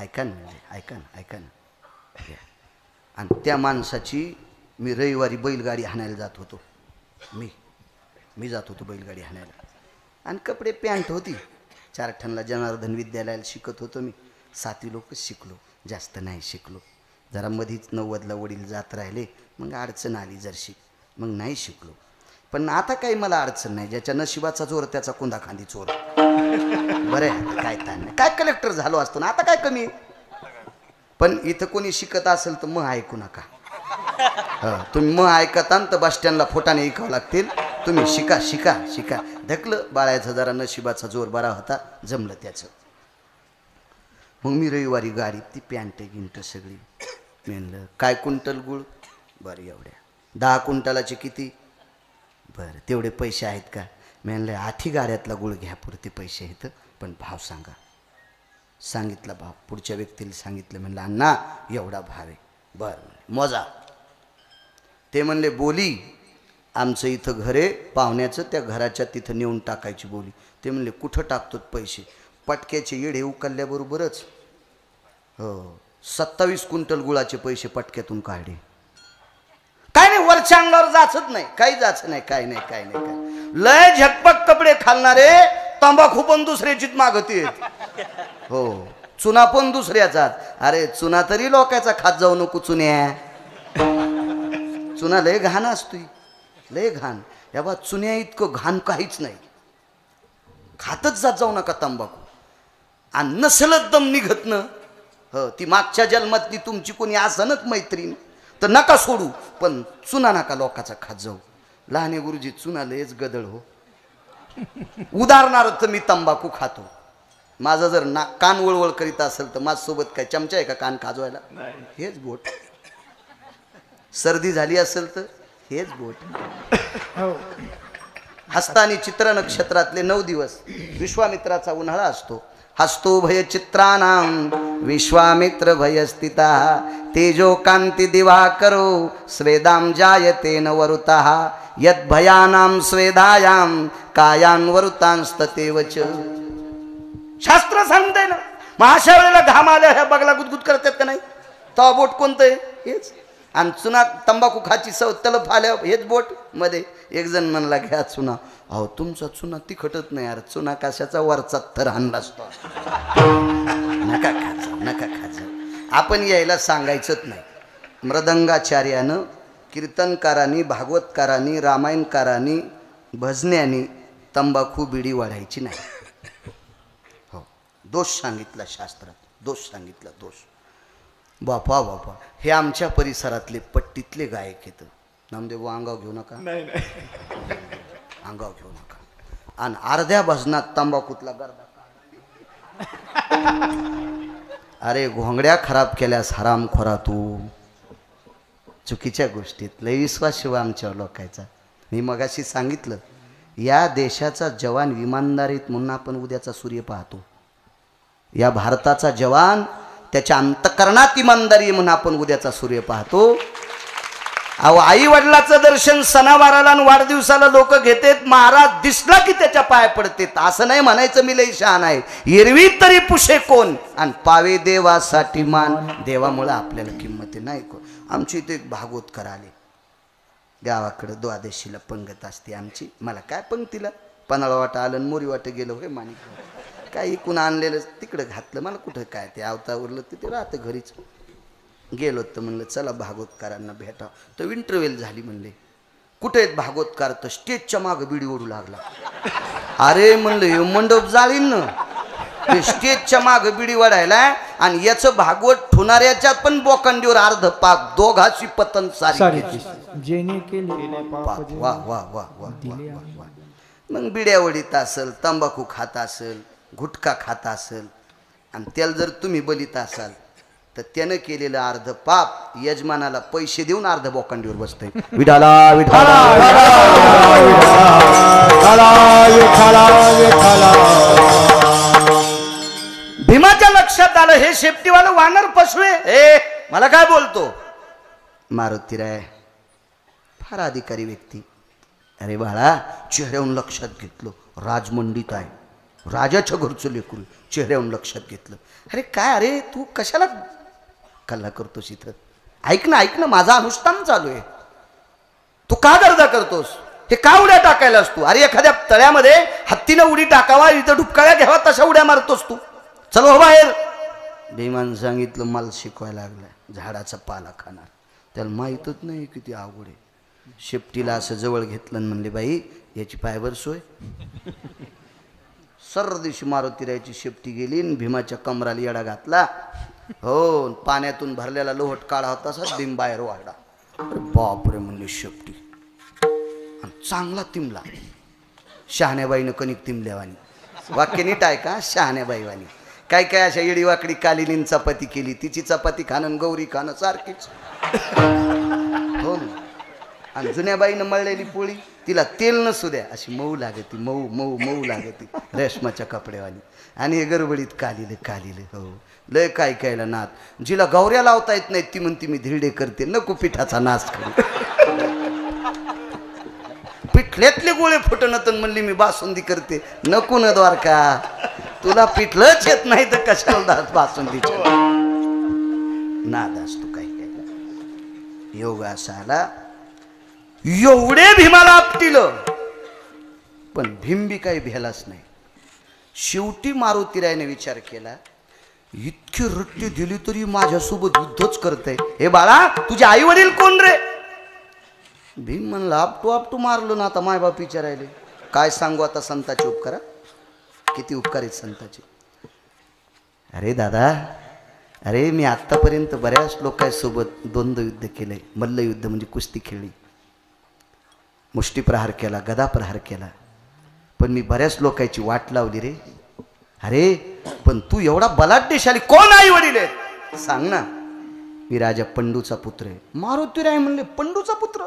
ऐका ना म्हणजे ऐका ना ऐका ना. आणि त्या माणसाची मी रविवारी बैलगाडी हाणायला जात होतो. मी जात होतो बैलगाडी हाणायला आणि कपडे पॅन्ट होती. 4 ठणला जनार्दन विद्यालयाला शिकत होतो मी. 7वी लोकच शिकलो जास्त नाही शिकलो. जरा मधीच 90ला वडील जात राहिले मग अडचण आली जरशी मग नाही शिकलो. पण आता काही मला अडचण नाही. ज्याच्या नशिबाचा जोर त्याचा कुंदा खांदी चोर. बरं आहे काय ताण नाही. काय कलेक्टर झालो असतो ना आता काय कमी. पण इथं कोणी शिकत असेल तर मग ऐकू नका. तुम्ही मग ऐकता तर बस स्टँडला फोटाने ऐकावं लागतील. तुम्ही शिका शिका शिका. ढकलं बाळायचा जरा नशिबाचा जोर बरा होता जमलं त्याचं. मग मी रविवारी गाडी ती पॅन्ट गिंट सगळी म्हणलं काय क्विंटल गुळ बरं एवढ्या 10 क्विंटलाचे किती बरं तेवढे पैसे आहेत का. म्हणलं 8 गाड्यातला गुळ घ्या पुरते पैसे आहेत पण भाव सांगा. सांगितला भाव पुढच्या व्यक्तीला सांगितलं. म्हणलं अण्णा एवढा भाव आहे. बरं मोजा. ते म्हणले बोली आमचं इथं घर आहे पाहुण्याचं त्या घराच्या तिथं नेऊन टाकायची बोली. ते म्हणले कुठं टाकतो पैसे. पटक्याचे येडे उकलल्याबरोबरच 27 क्विंटल गुळाचे पैसे पटक्यातून काढले. काय नाही वरच्या अंगावर जाचत नाही काही जाच नाही काय नाही काय नाही काय. लय झकपक कपडे खालणारे तंबाखू पण दुसऱ्याचीच मागते. हो चुना पण दुसऱ्याचाच. अरे चुना तरी लोकांचा खात जाऊ नको. चुन्या चुना लय घाण असतोय लय घाण. या बा चुन्या इतकं घाण काहीच नाही. खातच जात जाऊ नका तंबाखू. आणि नसलच दम निघत न ती मागच्या जन्मातली तुमची कोणी असनच मैत्रीण तर नका सोडू. पण चुना नका लोकांचा खात जाऊ. लहाने गुरुजी चुना लयच गदळ हो. उदाहरणार्थ मी तंबाखू खातो. माझं जर कान वळवळ करीत असेल तर माझ्यासोबत काय चमचा आहे का कान खाजवायला. हेच बोट. सर्दी झाली असेल तर हेच बोट. हस्तानी चित्र नक्षत्रातले 9 दिवस विश्वामित्राचा उन्हाळा असतो. हस्तो भय चित्राणाम विश्वामित्र भय स्थिता तेजो कांती दिवाकरो स्वेदाम जायते नवरुतः यद भयानाम स्वेदायाम कायान वरुतांस्ततेवच. शास्त्र सांगते ना. अशा वेळेला घाम आल्या ह्या बगला गुदगुद करतात का नाही. तो बोट कोणतं आहे हेच. आणि चुना तंबाखू खाची सव तलफ आल्या हेच बोट मध्ये. एक जण म्हणला घ्या चुना. अहो तुमचा चुना तिखटत नाही यार. चुना कशाचा वरचा थर आणला असतो. नका खायचं नका खायचं. आपण यायला सांगायचंच नाही. मृदंगाचार्यानं कीर्तनकारांनी भागवतकारांनी रामायणकारांनी भजन्यांनी तंबाखू बिडी वाढायची नाही. हो दोष सांगितला शास्त्रात. दोष सांगितला दोष. बापा बापा हे आमच्या परिसरातले पट्टीतले गायक आहेत. नामदेव अंगाव घेऊ नका अंगाव घेऊ नका. आणि अर्ध्या भजनात तंबाखूतला गर्दा अरे घोंगड्या खराब केल्यास हरामखोरा तू. चुकीच्या गोष्टीत लय विश्वास शिवा आमच्या लोकांचा. मी मगाशी सांगितलं या देशाचा जवान इमानदारीत म्हणून आपण उद्याचा सूर्य पाहतो. या भारताचा जवान त्याच्या अंतःकरणात इमानदारी म्हणून आपण उद्याचा सूर्य पाहतो. अहो आई वडिलाचं दर्शन सणावाराला आणि वाढदिवसाला लोक घेतात. महाराज दिसला की त्याच्या पाय पडतात. असं नाही म्हणायचं मी लई शहाण आहे. एरवी तरी पुशे कोण आणि पावे देवासाठी मान. देवामुळे आपल्याला किंमत नाही. आमची इथे एक भागवतकर आले गावाकडे द्वादशीला पंगत असते आमची. मला काय पंक्तीला पन्हाळा वाटा आलं मोरी वाट गेलो हे माणिक काय इकून आणलेलं तिकडं घातलं. मला कुठं काय ते आवता उरलं तिथे राहतं घरीच. गेलो तर म्हणलं चला भागवतकारांना भेटा. तर इंटरव्ह्यू झाली. म्हणले कुठे आहेत भागवतकार. तर स्टेजच्या मागं बिडी ओढू लागला. अरे म्हणलं हे मंडप जाळीन ना. ते स्टेजच्या मागं बिडी वाढायला आणि याचं भागवत ठुणाऱ्याच्यात पण बोकांडीवर अर्ध पाक दोघाची पतन सारी. वा वा वा वा. मग बिड्या वडीत असेल, तंबाखू खात असेल, गुटखा खात असेल आणि त्याला जर तुम्ही बलित असाल तर त्यानं केलेलं अर्ध पाप यजमानाला पैसे देऊन अर्ध बोकांडीवर बसतंय. विठाला विठाला भीमाच्या लक्षात आलं हे शेपटीवालं वानर पशवे. ए मला काय बोलतो. मारुतीराय फार अधिकारी व्यक्ती. अरे बाळा चेहऱ्याहून लक्षात घेतलं राजमंडित आहे. राजाच्या घरचं लेकरू. चेहऱ्याहून लक्षात घेतलं. अरे काय अरे तू कशाला कल्ला करतोस इथं. ऐक ना माझा अनुष्ठान चालू आहे. तू का गर्दा करतोस. हे का उड्या टाकायलास तू. अरे एखाद्या तळ्यामध्ये हत्तीनं उडी टाकावा इथं डुबकाळ्या घ्यावा तशा उड्या मारतोस तू. चल हो बाहेर. भीमानं सांगितलं मला शिकवायला लागलाय झाडाचा पाला खाणार. त्याला माहीतच नाही किती अवघड आहे. शेपटीला असं जवळ घेतलं आणि म्हणले बाई याची पायवर सोय. सर्व दिवशी मारुतीरायची शेपटी गेली आणि भीमाच्या कमराला येडा घातला. हो पाण्यातून भरलेला लोहट काढा होता असा भीम बाहेर वाढला. बापरे म्हणले शेपटी आणि चांगला तिमला. शहाण्याबाईनं कणिक तिमल्यावानी. वाक्य नीट आहे का. शहाण्याबाईवानी काय काय अशा येडी वाकडी कालिनीन चपाती केली. तिची चपाती खाणं गौरी खाणं सारखीच. हो ना. आणि जुन्या बाईनं मळलेली पोळी तिला तेल नसू द्या अशी मऊ लागती. मऊ मऊ मऊ लागती रेशमाच्या कपड्यावाली. आणि हे गडबडीत कालिलं. हो लय काय कायला नाद. जिला गौऱ्या लावता येत नाहीत ती म्हणती मी धिरडे करते. नको पिठाचा नाश करू. पिठल्यातले गोळे फुटणं तर म्हणली मी बासुंदी करते. नको न द्वारका तुला पिठलंच येत नाही तर कशाला बासुंदीच्या नाद असतो काय काय. योग असा आला एवढे भीमाला आपटिलं पण भीम बी काही भेलाच नाही. शेवटी मारुतीरायने विचार केला इतके रट्टे दिली तरी माझ्यासोबत युद्धच करतय. हे बाळा तुझे आई वडील कोण रे. भीम म्हणला आपटू मारलो ना. आता मायबाप विचारायले काय सांगू आता संताचे उपकार. किती उपकार आहेत संताचे. अरे दादा अरे मी आत्तापर्यंत बऱ्याच लोकांसोबत द्वंद्व युद्ध केलंय. मल्लयुद्ध म्हणजे कुस्ती खेळली. मुष्टीप्रहार केला, गदा प्रहार केला. पण मी बऱ्याच लोकांची वाट लावली रे. अरे पण तू एवढा बलाढ्यशाली कोण आई वडील आहेत सांग ना. मी राजा पंडूचा पुत्र आहे. मारुतीराय म्हणले पंडूचा पुत्र.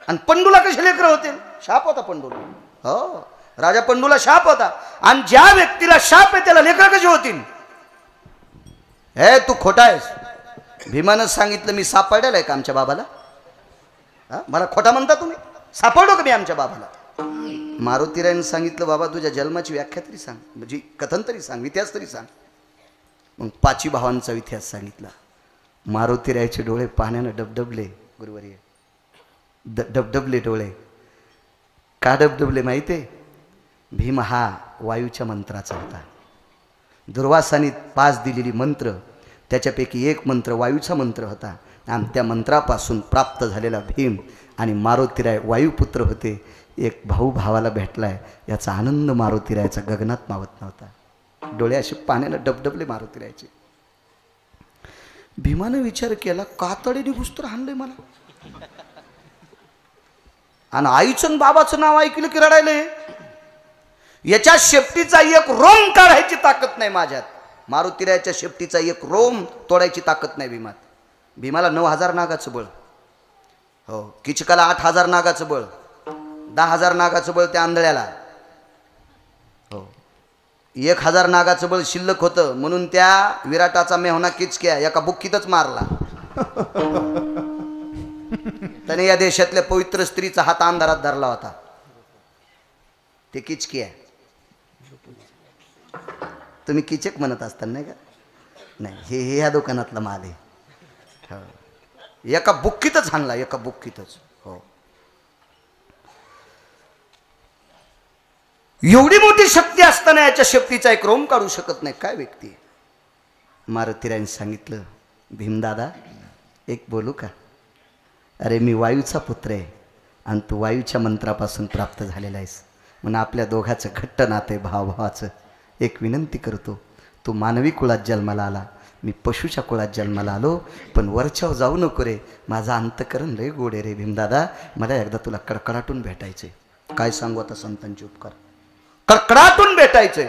आणि पंडूला कसे लेकरं होते. शाप होता पंडूला. हो राजा पंडूला शाप होता. आणि ज्या व्यक्तीला शाप आहे त्याला लेकरं कसे होतील. हे तू खोटा आहेस. भीमानं सांगितलं मी सापडलेलं आहे का आमच्या बाबाला. मला खोटा म्हणता तुम्ही. सापडलो का मी आमच्या बाबाला. मारुतीरायनं सांगितलं बाबा तुझ्या जन्माची व्याख्या तरी सांग. म्हणजे कथन तरी सांग इतिहास तरी सांग. मग पाची भावांचा इतिहास सांगितला. मारुतीरायचे डोळे पाण्यानं डबडबले. गुरुवर्य डबडबले डोळे. का डबडबले माहिती आहे. भीम हा वायूच्या मंत्राचा होता. दुर्वासाने 5 दिलेली मंत्र त्याच्यापैकी एक मंत्र वायूचा मंत्र होता. आणि त्या मंत्रापासून प्राप्त झालेला भीम आणि मारुतीराय वायुपुत्र होते. एक भाऊ भावाला भेटलाय याचा आनंद मारुतीरायचा गगनात मावत नव्हता. डोळे असे पाण्यानं डबडबले मारुतीरायचे. भीमानं विचार केला कातडीने घुसतर हाणलंय मला. आणि आईचं बाबाचं नाव ऐकलं की रडायलंय. याच्या शेपटीचा एक रोम काढायची ताकद नाही माझ्यात. मारुतीरायाच्या शेपटीचा एक रोम तोडायची ताकद नाही भीमात. भीमाला 9,000 नागाचं बळ, हो. किचकाला 8,000 नागाचं बळ, 10,000 नागाचं बळ त्या आंधळ्याला, हो. 1,000 नागाचं बळ शिल्लक होतं म्हणून त्या विराटाचा मेहना किचक्या एका बुक्कीतच मारला. त्याने या देशातल्या पवित्र स्त्रीचा हात अंधारात धरला होता. ते किचकी आहे. तुम्ही किचक म्हणत असता नाही का? नाही, हे ह्या दुकानातला माल आहे. हो. एका बुक्कीतच हाणला, एका बुक्कीतच, हो. एवढी मोठी शक्ती असताना याच्या शेपटीचा एक रोम काढू शकत नाही. काय व्यक्ती आहे? मारुतीरायाने सांगितलं, भीमदादा एक बोलू का? अरे मी वायूचा पुत्र आहे आणि तू वायूच्या मंत्रापासून प्राप्त झालेला आहेस. म्हणून आपल्या दोघाचं घट्ट नाते भावाभावाचं. एक विनंती करतो, तू मानवी कुळात जन्माला आला, मी पशुच्या कुळात जन्माला आलो, पण वरच्यावर जाऊ नको रे. माझं अंतकरण लय गोड आहे रे भीमदादा. मला एकदा तुला कडकडाटून भेटायचे. काय सांगू आता संतांचे उपकार. कडकडाटून भेटायचे.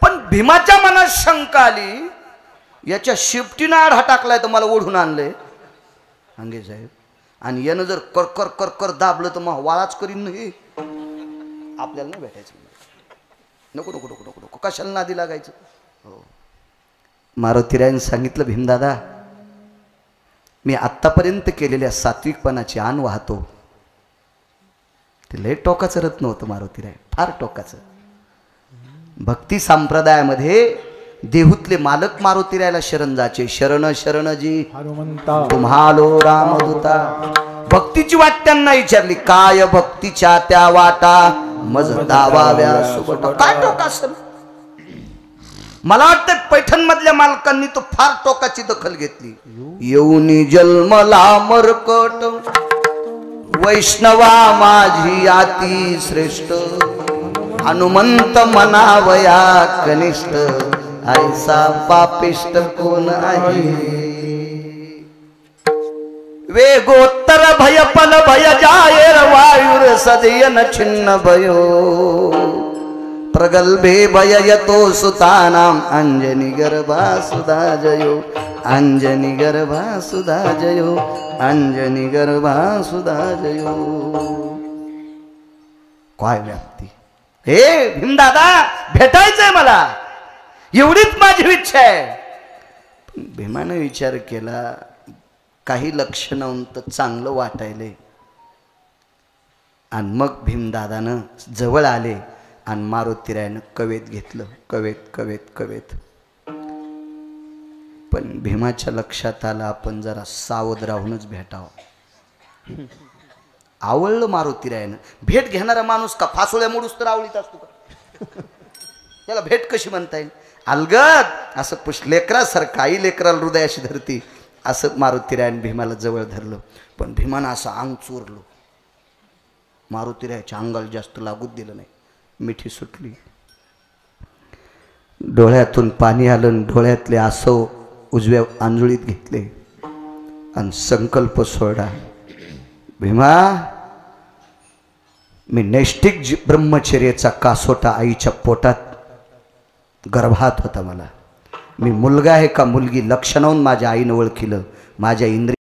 पण भीमाच्या मनात शंका आली, याच्या शेपटीनं आढा टाकलाय तर मला ओढून आणलंय अंगे साहेब, आणि यानं जर करकर करकर दाबलं तर मग वाळाच करीन नाही. आपल्याला नाही भेटायचं. नको नको नको नको नको, कशाला नादी लागायचं. हो. मारुतीरायाने सांगितलं, भीमदादा मी आत्तापर्यंत केलेल्या सात्विकपणाची आण वाहतो. ते लय टोकाचं रत्न होतं मारुतीराय, फार टोकाचं. भक्ती संप्रदायामध्ये देहूतले मालक मारुतीरायाला शरण जाचे. शरण शरणजी हनुमंता तुम्हालो रामदूता. भक्तीची वाट त्यांना विचारली, काय भक्तीच्या त्या वाटा मज दावाव्या सुबटा. काय टोक असेल? मला वाटतं पैठण मधल्या मालकांनी तो फार टोकाची दखल घेतली. येऊनी जन्मला मरकट वैष्णवा माझी अति श्रेष्ठ. हनुमंत मनावया कनिष्ठ ऐसा पापिष्ट कोण आहे. वेगोत्तर भय पल भय जायर वायुर सदयन छिन्न भयो. प्रगल्भे भय यतो सुतानाम अंजनी गर्भा सुधा जयो. अंजनी गर्भा सुधा जयो. अंजनी गर्भा सुधा जयो. काय व्याप्ती. हे भीमदादा भेटायचंय मला, एवढीच माझी इच्छा आहे. भीमाने विचार केला, काही लक्षणं तर चांगलं वाटायले. आणि मग भीमदादानं जवळ आले आणि मारुतीरायानं कवेत घेतलं. कवेत कवेत कवेत. पण भीमाच्या लक्षात आलं, आपण जरा सावध राहूनच भेटावं. आवडलं मारुतीरायानं. भेट घेणारा माणूस का फासोळ्या मोडूस तर आवडीत असतो का? त्याला भेट कशी म्हणता येईल? अलगद असं लेकरासारखं, आई लेकराला हृदयाशी धरती असं मारुतीरायाने भीमाला जवळ धरलं. पण भीमानं असं अंग चोरलं. मारुतीरायाच्या अंगाला जास्त लागूच दिलं नाही. मिठी सुटली, डोळ्यातून पाणी आलं. डोळ्यातले आसव उजव्या आंजुळीत घेतले आणि संकल्प सोडा, भीमा मी नैष्ठिक ब्रह्मचर्याचा कासोटा आईच्या पोटात गर्भात होता. मला मी मुलगा आहे का मुलगी लक्षणावून माझ्या आईनं ओळखिलं. माझ्या इंद्रिय